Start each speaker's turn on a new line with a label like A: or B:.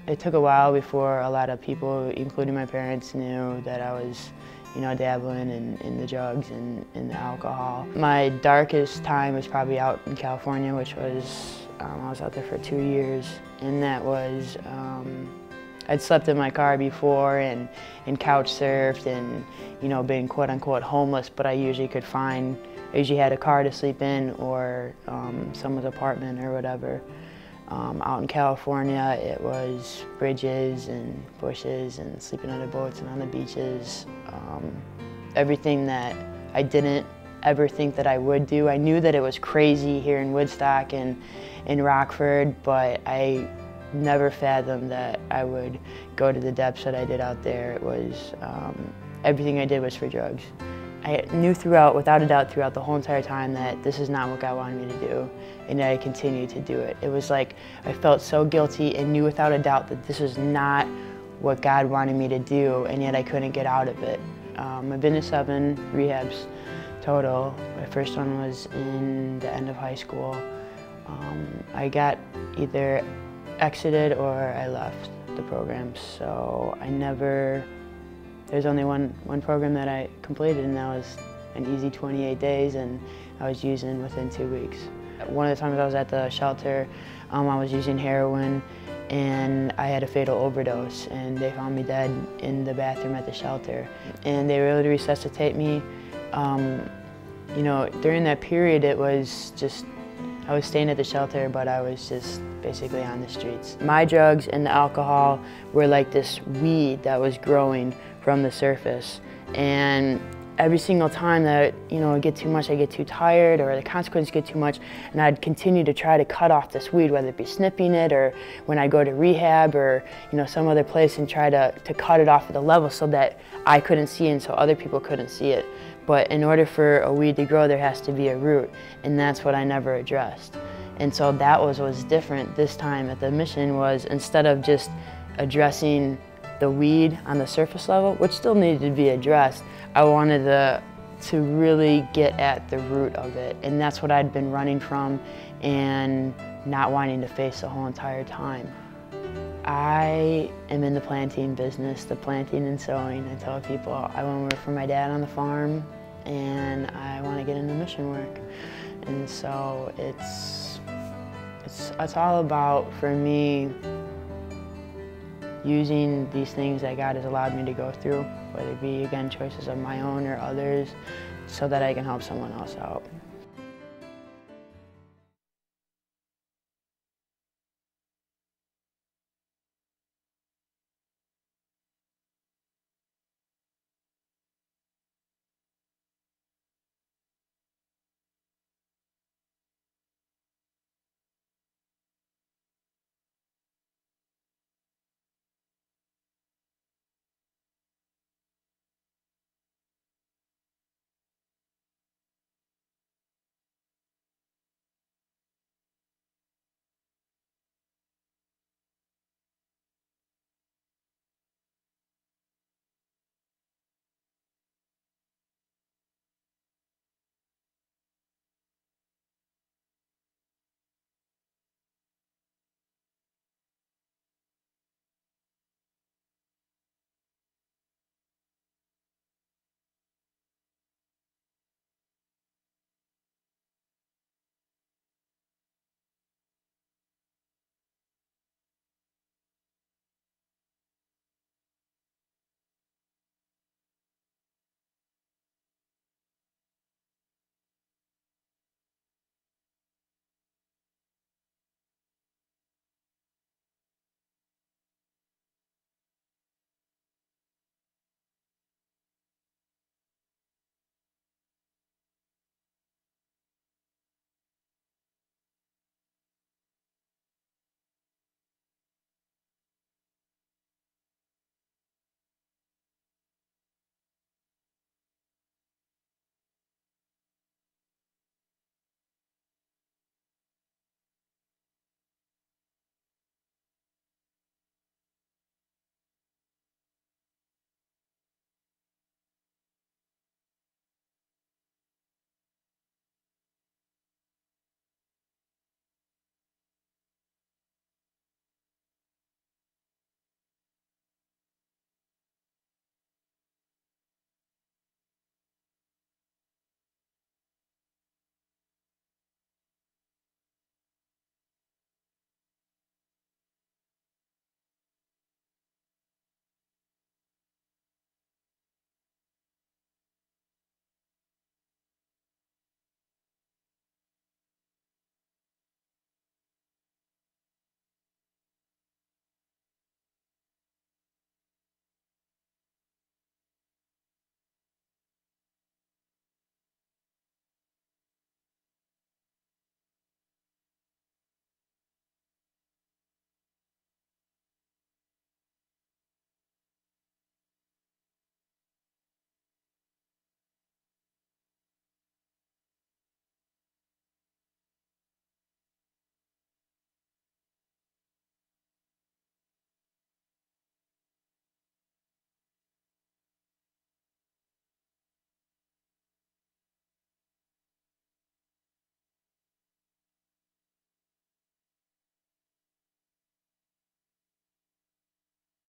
A: It took a while before a lot of people, including my parents, knew that I was, dabbling in the drugs and in the alcohol. My darkest time was probably out in California, which was, I was out there for 2 years, and that was, I'd slept in my car before and couch surfed and, been quote unquote homeless, but I usually had a car to sleep in or someone's apartment or whatever. Out in California, it was bridges and bushes and sleeping under boats and on the beaches. Everything that I didn't ever think that I would do. I knew that it was crazy here in Woodstock and in Rockford, but I never fathomed that I would go to the depths that I did out there. It was, everything I did was for drugs. I knew without a doubt, throughout the whole entire time that this is not what God wanted me to do, and I continued to do it. It was like I felt so guilty and knew without a doubt that this was not what God wanted me to do, and yet I couldn't get out of it. I've been to 7 rehabs total. My first one was in the end of high school. I got either exited or I left the program, so there's only one program that I completed, and that was an easy 28 days, and I was using within 2 weeks. One of the times I was at the shelter, I was using heroin, and I had a fatal overdose, and they found me dead in the bathroom at the shelter. And they were able to resuscitate me. During that period, it was just, I was staying at the shelter, but I was just basically on the streets. My drugs and the alcohol were like this weed that was growing from the surface. And every single time that, I get too much, I get too tired, or the consequences get too much, and I'd continue to try to cut off this weed, whether it be sniffing it, or when I go to rehab, or some other place, and try to cut it off at the level so that I couldn't see it and so other people couldn't see it. But in order for a weed to grow, there has to be a root, and that's what I never addressed. And so that was what was different this time at the mission, was instead of just addressing the weed on the surface level, which still needed to be addressed, I wanted to really get at the root of it. And that's what I'd been running from and not wanting to face the whole entire time. I am in the planting business, the planting and sowing. I tell people I want to work for my dad on the farm, and I want to get into mission work. And so it's all about, for me, using these things that God has allowed me to go through, whether it be, again, choices of my own or others, so that I can help someone else out.